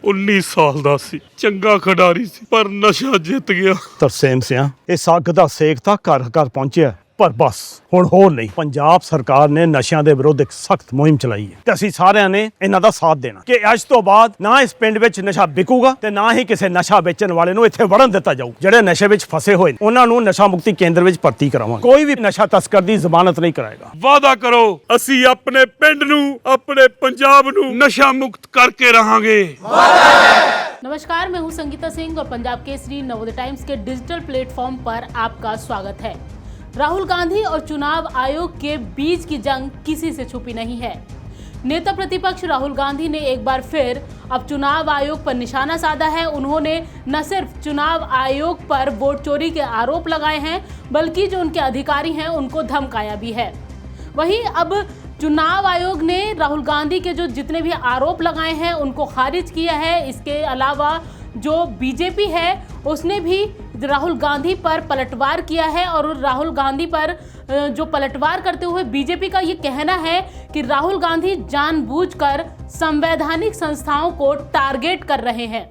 19 ਸਾਲ ਦਾ ਸੀ, ਚੰਗਾ ਖਿਡਾਰੀ ਸੀ, ਪਰ ਨਸ਼ਾ ਜਿੱਤ ਗਿਆ। ਤਰਸੇਮ ਸਿਆ ਇਸ ਅੱਗ ਦਾ ਸੇਕ ਤਾਂ ਘਰ ਘਰ ਪਹੁੰਚਿਆ, ਪਰ ਬਸ ਹੁਣ ਹੋਰ ਨਹੀਂ। ਪੰਜਾਬ ਸਰਕਾਰ ਨੇ ਨਸ਼ਿਆਂ ਦੇ ਵਿਰੁੱਧ ਇੱਕ ਸਖਤ ਮੁਹਿੰਮ ਚਲਾਈ ਹੈ ਤੇ ਅਸੀਂ ਸਾਰਿਆਂ ਨੇ ਇਹਨਾਂ ਦਾ ਸਾਥ ਦੇਣਾ ਕਿ ਅੱਜ ਤੋਂ ਬਾਅਦ ਨਾ ਇਸ ਪਿੰਡ ਵਿੱਚ ਨਸ਼ਾ ਵਿਕੂਗਾ ਤੇ ਨਾ ਹੀ ਕਿਸੇ ਨਸ਼ਾ ਵੇਚਣ ਵਾਲੇ ਨੂੰ ਇੱਥੇ ਵੜਨ ਦਿੱਤਾ ਜਾਊ। ਜਿਹੜੇ ਨਸ਼ੇ ਵਿੱਚ ਫਸੇ ਹੋਏ ਨੇ ਉਹਨਾਂ ਨੂੰ ਨਸ਼ਾ ਮੁਕਤੀ ਕੇਂਦਰ ਵਿੱਚ ਭਰਤੀ ਕਰਾਵਾਂਗੇ। ਕੋਈ ਵੀ ਨਸ਼ਾ ਤਸਕਰ ਦੀ ਜ਼ਮਾਨਤ ਨਹੀਂ ਕਰਾਏਗਾ। ਵਾਅਦਾ ਕਰੋ, ਅਸੀਂ ਆਪਣੇ ਪਿੰਡ ਨੂੰ, ਆਪਣੇ ਪੰਜਾਬ ਨੂੰ नशा मुक्त करके रहेंगे। नमस्कार, मैं हूं संगीता सिंह और पंजाब केसरी नवोदय टाइम्स के डिजिटल प्लेटफॉर्म पर आपका स्वागत है। राहुल गांधी और चुनाव आयोग के बीच की जंग किसी से छुपी नहीं है। नेता प्रतिपक्ष राहुल गांधी ने एक बार फिर अब चुनाव आयोग पर निशाना साधा है। उन्होंने न सिर्फ चुनाव आयोग पर वोट चोरी के आरोप लगाए हैं, बल्कि जो उनके अधिकारी हैं उनको धमकाया भी है। वहीं अब चुनाव आयोग ने राहुल गांधी के जो जितने भी आरोप लगाए हैं उनको खारिज किया है। इसके अलावा जो बीजेपी है उसने भी राहुल गांधी पर पलटवार किया है और राहुल गांधी पर जो पलटवार करते हुए बीजेपी का ये कहना है कि राहुल गांधी जानबूझकर संवैधानिक संस्थाओं को टारगेट कर रहे हैं।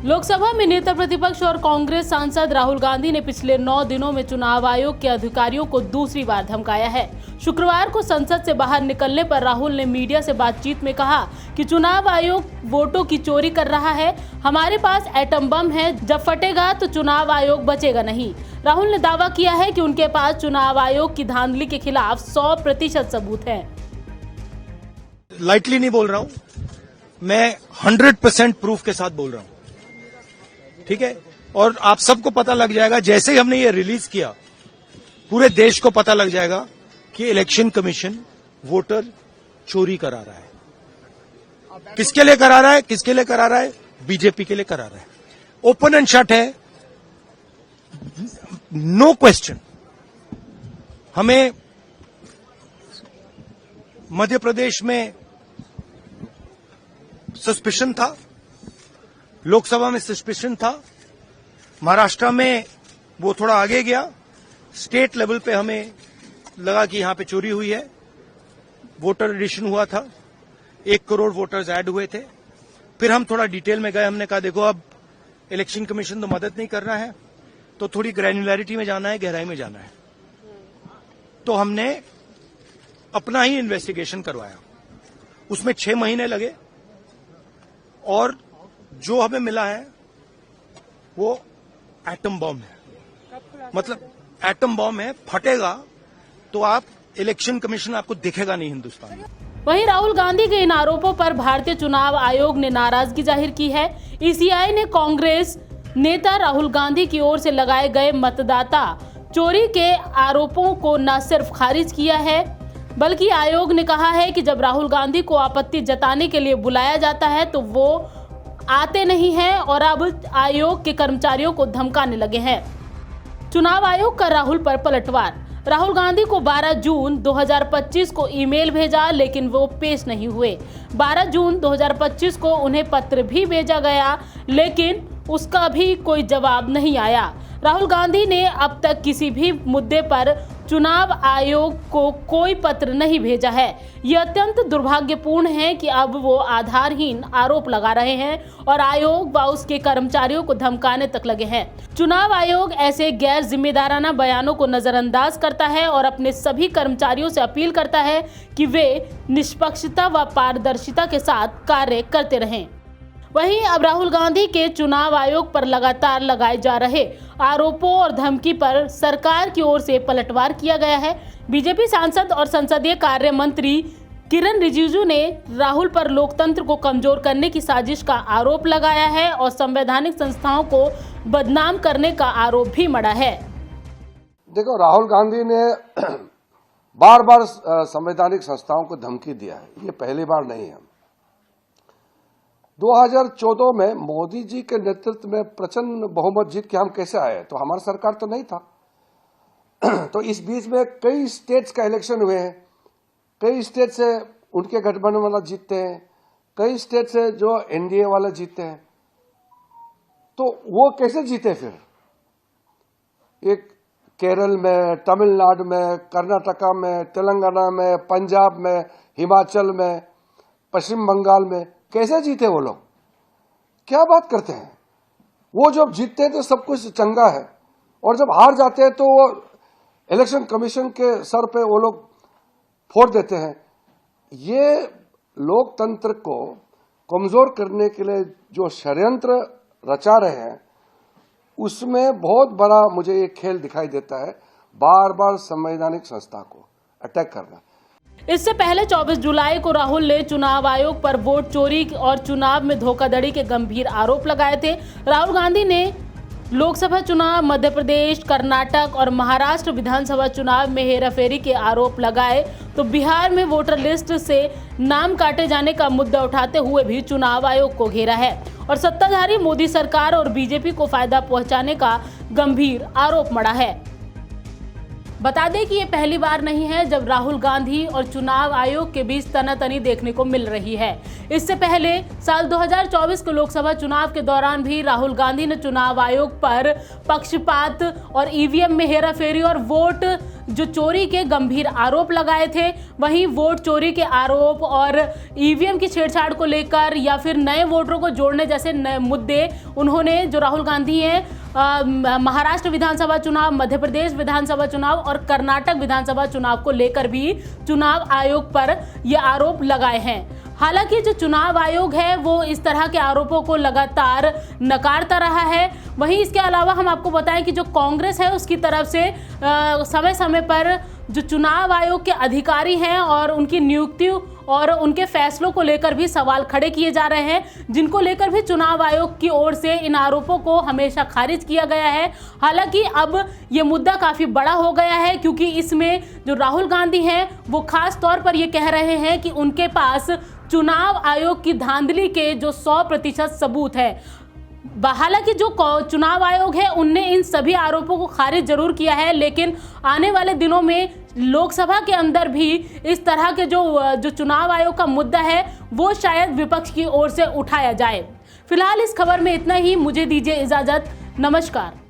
लोकसभा में नेता प्रतिपक्ष और कांग्रेस सांसद राहुल गांधी ने पिछले 9 दिनों में चुनाव आयोग के अधिकारियों को दूसरी बार धमकाया है। शुक्रवार को संसद से बाहर निकलने पर राहुल ने मीडिया से बातचीत में कहा कि चुनाव आयोग वोटों की चोरी कर रहा है। हमारे पास एटम बम है, जब फटेगा तो चुनाव आयोग बचेगा नहीं। राहुल ने दावा किया है कि उनके पास चुनाव आयोग की धांधली के खिलाफ 100% सबूत है। लाइटली नहीं बोल रहा हूं, मैं 100% प्रूफ के साथ बोल रहा हूं, ठीक है। और आप सबको पता लग जाएगा, जैसे ही हमने ये रिलीज किया पूरे देश को पता लग जाएगा कि इलेक्शन कमीशन वोटर चोरी करा रहा है। किसके लिए करा रहा है? किसके लिए करा रहा है? बीजेपी के लिए करा रहा है। ओपन एंड शट है, नो क्वेश्चन। हमें मध्य प्रदेश में सस्पिशन था, लोकसभा में सस्पिशन था, महाराष्ट्र में वो थोड़ा आगे गया, स्टेट लेवल पे हमें लगा कि यहां पे चोरी हुई है। वोटर एडिशन हुआ था, 1 करोड़ वोटर्स ऐड हुए थे। फिर हम थोड़ा डिटेल में गए, हमने कहा देखो अब इलेक्शन कमीशन तो मदद नहीं कर रहा है, तो थोड़ी ग्रैन्युलैरिटी में जाना है, गहराई में जाना है। तो हमने अपना ही इन्वेस्टिगेशन करवाया, उसमें 6 महीने लगे और जो हमें मिला है वो एटम बम है। मतलब एटम बम है, फटेगा तो आप इलेक्शन कमीशन आपको दिखेगा नहीं हिंदुस्तान में। वहीं राहुल गांधी के इन आरोपों पर भारतीय चुनाव आयोग ने नाराजगी जाहिर की है। ईसीआई ने कांग्रेस नेता राहुल गांधी की ओर से लगाए गए मतदाता चोरी के आरोपों को न सिर्फ खारिज किया है, बल्कि आयोग ने कहा है कि जब राहुल गांधी को आपत्ति जताने के लिए बुलाया जाता है तो वो आते नहीं हैं और अब आयोग के कर्मचारियों को धमकाने लगे हैं। चुनाव आयोग का राहुल पर पलटवार। राहुल गांधी को 12 जून 2025 को ईमेल भेजा, लेकिन वो पेश नहीं हुए। 12 जून 2025 को उन्हें पत्र भी भेजा गया, लेकिन उसका भी कोई जवाब नहीं आया। राहुल गांधी ने अब तक किसी भी मुद्दे पर चुनाव आयोग को कोई पत्र नहीं भेजा है। ये अत्यंत दुर्भाग्यपूर्ण है कि अब वो आधारहीन आरोप लगा रहे हैं और आयोग व उसके कर्मचारियों को धमकाने तक लगे हैं। चुनाव आयोग ऐसे गैर जिम्मेदाराना बयानों को नजरअंदाज करता है और अपने सभी कर्मचारियों से अपील करता है कि वे निष्पक्षता व पारदर्शिता के साथ कार्य करते रहें। वहीं अब राहुल गांधी के चुनाव आयोग पर लगातार लगाए जा रहे आरोपों और धमकी पर सरकार की ओर से पलटवार किया गया है। बीजेपी सांसद और संसदीय कार्य मंत्री किरण रिजिजू ने राहुल पर लोकतंत्र को कमजोर करने की साजिश का आरोप लगाया है और संवैधानिक संस्थाओं को बदनाम करने का आरोप भी मढ़ा है। देखो, राहुल गांधी ने बार बार संवैधानिक संस्थाओं को धमकी दिया है, ये पहली बार नहीं है। 2014 में मोदी जी के नेतृत्व में प्रचंड बहुमत जीत के हम कैसे आए, तो हमारी सरकार तो नहीं था। तो इस बीच में कई स्टेट्स का इलेक्शन हुए हैं, कई स्टेट से उनके गठबंधन वाला जीतते हैं, कई स्टेट से जो एनडीए वाले जीतते हैं। तो वो कैसे जीते फिर? एक केरल में, तमिलनाडु में, कर्नाटका में, तेलंगाना में, पंजाब में, हिमाचल में, पश्चिम बंगाल में कैसे जीते वो लोग? क्या बात करते हैं? वो जब जीतते हैं तो सब कुछ चंगा है, और जब हार जाते हैं तो वो इलेक्शन कमीशन के सर पे वो लोग फोड़ देते हैं। ये लोकतंत्र को कमजोर करने के लिए जो षड्यंत्र रचा रहे हैं, उसमें बहुत बड़ा मुझे ये खेल दिखाई देता है, बार बार संवैधानिक संस्था को अटैक करना। इससे पहले 24 जुलाई को राहुल ने चुनाव आयोग पर वोट चोरी और चुनाव में धोखाधड़ी के गंभीर आरोप लगाए थे। राहुल गांधी ने लोकसभा चुनाव, मध्य प्रदेश, कर्नाटक और महाराष्ट्र विधानसभा चुनाव में हेराफेरी के आरोप लगाए तो बिहार में वोटर लिस्ट से नाम काटे जाने का मुद्दा उठाते हुए भी चुनाव आयोग को घेरा है और सत्ताधारी मोदी सरकार और बीजेपी को फायदा पहुंचाने का गंभीर आरोप मढ़ा है। बता दें कि ये पहली बार नहीं है जब राहुल गांधी और चुनाव आयोग के बीच तनातनी देखने को मिल रही है। इससे पहले साल 2024 के लोकसभा चुनाव के दौरान भी राहुल गांधी ने चुनाव आयोग पर पक्षपात और ईवीएम में हेराफेरी और वोट जो चोरी के गंभीर आरोप लगाए थे। वहीं वोट चोरी के आरोप और ईवीएम की छेड़छाड़ को लेकर या फिर नए वोटरों को जोड़ने जैसे नए मुद्दे उन्होंने, जो राहुल गांधी हैं, महाराष्ट्र विधानसभा चुनाव, मध्य प्रदेश विधानसभा चुनाव और कर्नाटक विधानसभा चुनाव को लेकर भी चुनाव आयोग पर ये आरोप लगाए हैं। हालांकि जो चुनाव आयोग है वो इस तरह के आरोपों को लगातार नकारता रहा है। वहीं इसके अलावा हम आपको बताएं कि जो कांग्रेस है उसकी तरफ से समय समय पर जो चुनाव आयोग के अधिकारी हैं और उनकी नियुक्ति और उनके फैसलों को लेकर भी सवाल खड़े किए जा रहे हैं, जिनको लेकर भी चुनाव आयोग की ओर से इन आरोपों को हमेशा खारिज किया गया है। हालांकि अब ये मुद्दा काफ़ी बड़ा हो गया है, क्योंकि इसमें जो राहुल गांधी हैं वो खास तौर पर ये कह रहे हैं कि उनके पास चुनाव आयोग की धांधली के जो 100% सबूत है। हालांकि जो चुनाव आयोग है उनने इन सभी आरोपों को खारिज जरूर किया है, लेकिन आने वाले दिनों में लोकसभा के अंदर भी इस तरह के जो चुनाव आयोग का मुद्दा है वो शायद विपक्ष की ओर से उठाया जाए। फिलहाल इस खबर में इतना ही। मुझे दीजिए इजाजत। नमस्कार।